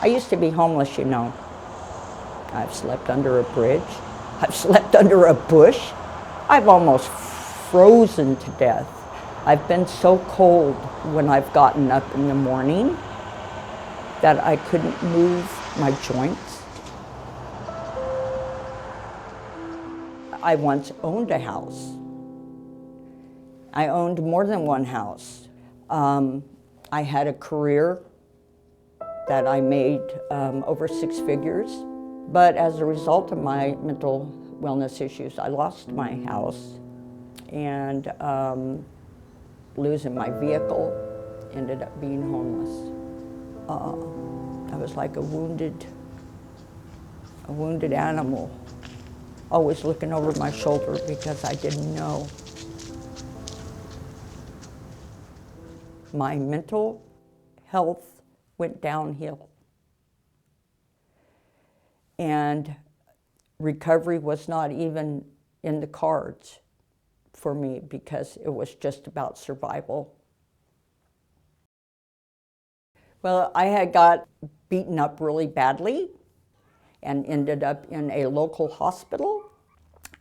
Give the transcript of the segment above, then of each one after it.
I used to be homeless, you know. I've slept under a bridge. I've slept under a bush. I've almost frozen to death. I've been so cold when I've gotten up in the morning that I couldn't move my joints. I once owned a house. I owned more than one house. I had a career that I made over 6 figures, but as a result of my mental wellness issues, I lost my house, and losing my vehicle, ended up being homeless. I was like a wounded animal, always looking over my shoulder because I didn't know. My mental health went downhill. And recovery was not even in the cards for me because it was just about survival. Well, I had got beaten up really badly and ended up in a local hospital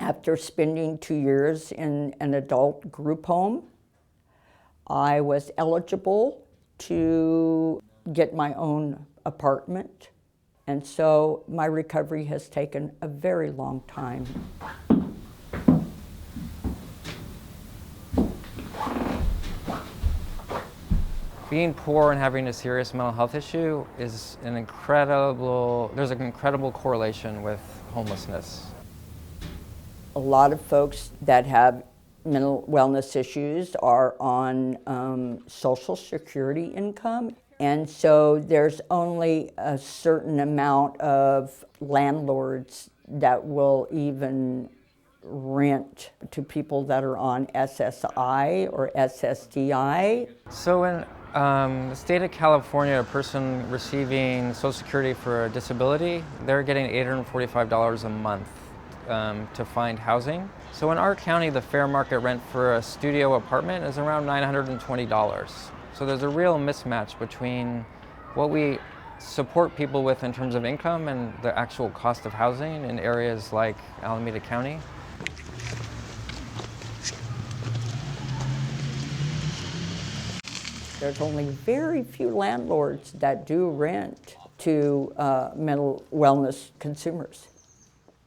after spending 2 years in an adult group home. I was eligible to get my own apartment, and so my recovery has taken a very long time. Being poor and having a serious mental health issue is there's an incredible correlation with homelessness. A lot of folks that have mental wellness issues are on Social Security income, and so there's only a certain amount of landlords that will even rent to people that are on SSI or SSDI. So in the state of California, a person receiving Social Security for a disability, they're getting $845 a month to find housing. So in our county, the fair market rent for a studio apartment is around $920. So there's a real mismatch between what we support people with in terms of income and the actual cost of housing in areas like Alameda County. There's only very few landlords that do rent to mental wellness consumers.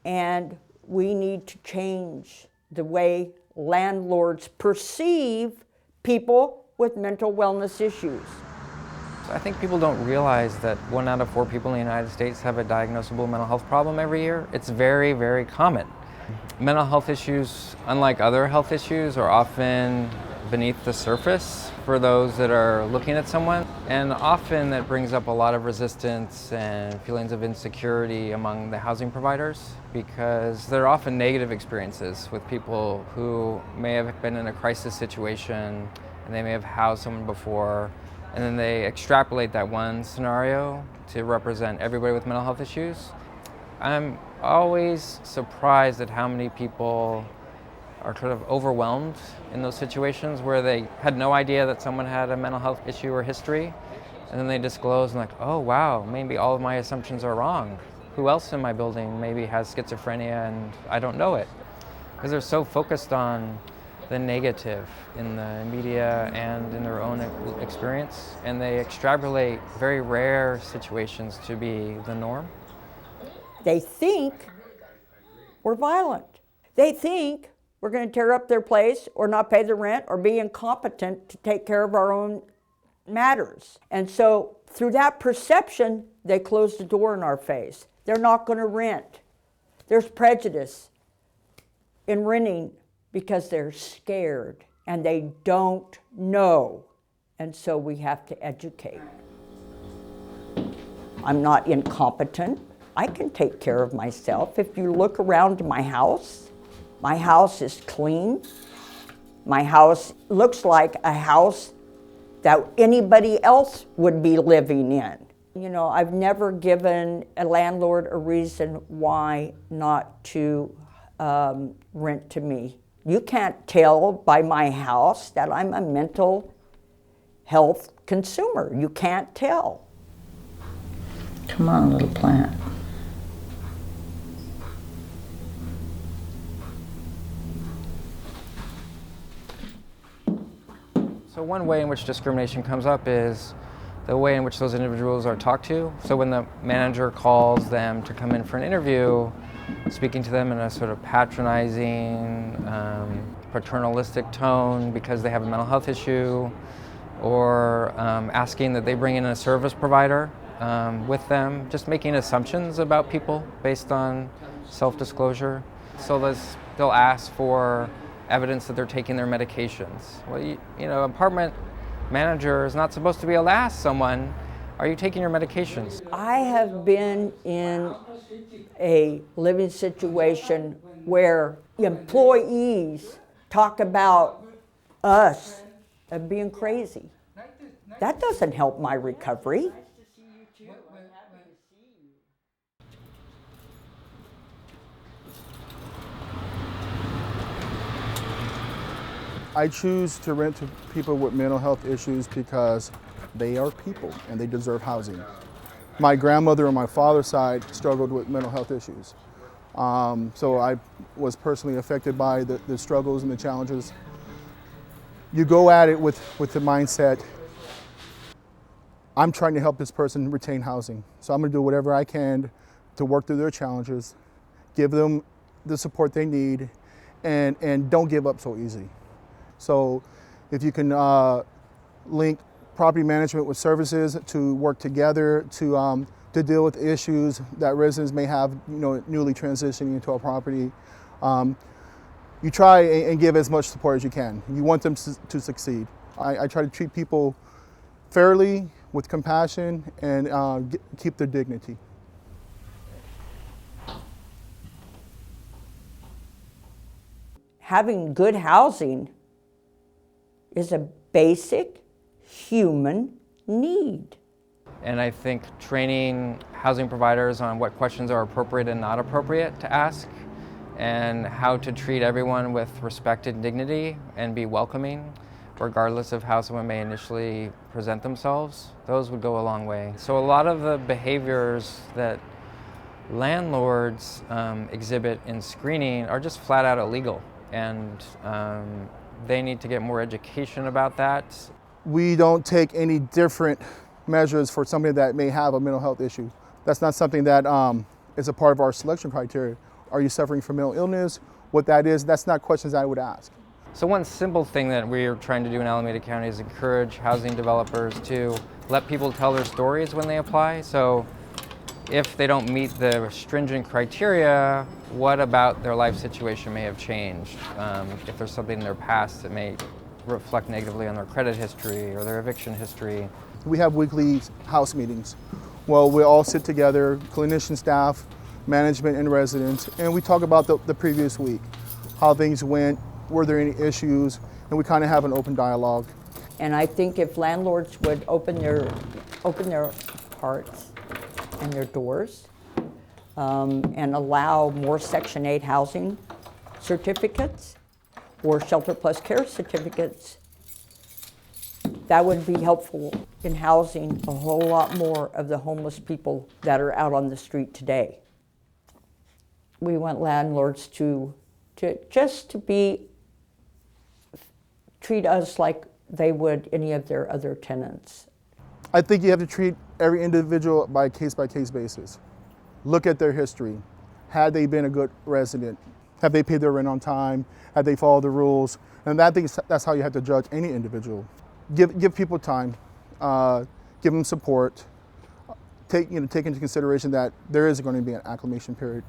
And we need to change the way landlords perceive people with mental wellness issues. I think people don't realize that 1 out of 4 people in the United States have a diagnosable mental health problem every year. It's very, very common. Mental health issues, unlike other health issues, are often beneath the surface for those that are looking at someone, and often that brings up a lot of resistance and feelings of insecurity among the housing providers, because there are often negative experiences with people who may have been in a crisis situation and they may have housed someone before, and then they extrapolate that one scenario to represent everybody with mental health issues. I'm always surprised at how many people are sort of overwhelmed in those situations where they had no idea that someone had a mental health issue or history, and then they disclose and like, oh wow, maybe all of my assumptions are wrong. Who else in my building maybe has schizophrenia and I don't know it? Because they're so focused on the negative in the media and in their own experience, and they extrapolate very rare situations to be the norm. They think we're violent. They think we're going to tear up their place or not pay the rent or be incompetent to take care of our own matters. And so through that perception, they close the door in our face. They're not going to rent. There's prejudice in renting because they're scared and they don't know. And so we have to educate. I'm not incompetent. I can take care of myself. If you look around my house is clean. My house looks like a house that anybody else would be living in. You know, I've never given a landlord a reason why not to rent to me. You can't tell by my house that I'm a mental health consumer. You can't tell. Come on, little plant. So one way in which discrimination comes up is the way in which those individuals are talked to. So when the manager calls them to come in for an interview, speaking to them in a sort of patronizing, paternalistic tone because they have a mental health issue, or asking that they bring in a service provider with them, just making assumptions about people based on self-disclosure. So they'll ask for evidence that they're taking their medications. Well, you know, apartment manager is not supposed to be able to ask someone, are you taking your medications? I have been in a living situation where employees talk about us of being crazy. That doesn't help my recovery. I choose to rent to people with mental health issues because they are people and they deserve housing. My grandmother on my father's side struggled with mental health issues. So I was personally affected by the struggles and the challenges. You go at it with the mindset, I'm trying to help this person retain housing. So I'm gonna do whatever I can to work through their challenges, give them the support they need, and don't give up so easy. So if you can link property management with services to work together to deal with issues that residents may have, you know, newly transitioning into a property, you try and give as much support as you can. You want them to succeed. I try to treat people fairly, with compassion, and keep their dignity. Having good housing is a basic human need. And I think training housing providers on what questions are appropriate and not appropriate to ask, and how to treat everyone with respect and dignity and be welcoming, regardless of how someone may initially present themselves, those would go a long way. So a lot of the behaviors that landlords exhibit in screening are just flat out illegal, and they need to get more education about that. We don't take any different measures for somebody that may have a mental health issue. That's not something that is a part of our selection criteria. Are you suffering from mental illness? What that is, that's not questions I would ask. So one simple thing that we're trying to do in Alameda County is encourage housing developers to let people tell their stories when they apply. So if they don't meet the stringent criteria, what about their life situation may have changed? If there's something in their past that may reflect negatively on their credit history or their eviction history. We have weekly house meetings. Well, we all sit together, clinician staff, management and residents, and we talk about the previous week, how things went, were there any issues, and we kind of have an open dialogue. And I think if landlords would open their hearts and their doors and allow more Section 8 housing certificates or shelter plus care certificates, that would be helpful in housing a whole lot more of the homeless people that are out on the street today. We want landlords to treat us like they would any of their other tenants. I think you have to treat every individual by case basis. Look at their history. Had they been a good resident? Have they paid their rent on time? Have they followed the rules? And that's how you have to judge any individual. Give people time, give them support, take into consideration that there is going to be an acclimation period.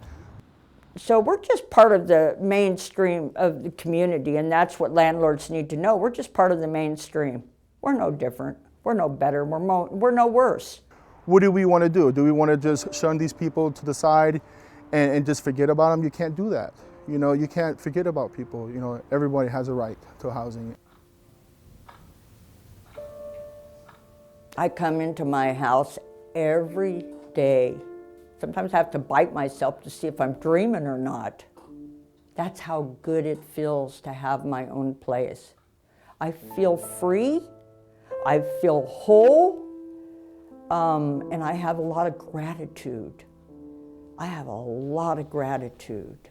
So we're just part of the mainstream of the community, and that's what landlords need to know. We're just part of the mainstream. We're no different. We're no better. We're no worse. What do we want to do? Do we want to just shun these people to the side and just forget about them? You can't do that. You know, you can't forget about people. You know, everybody has a right to housing. I come into my house every day. Sometimes I have to bite myself to see if I'm dreaming or not. That's how good it feels to have my own place. I feel free, I feel whole, And I have a lot of gratitude. I have a lot of gratitude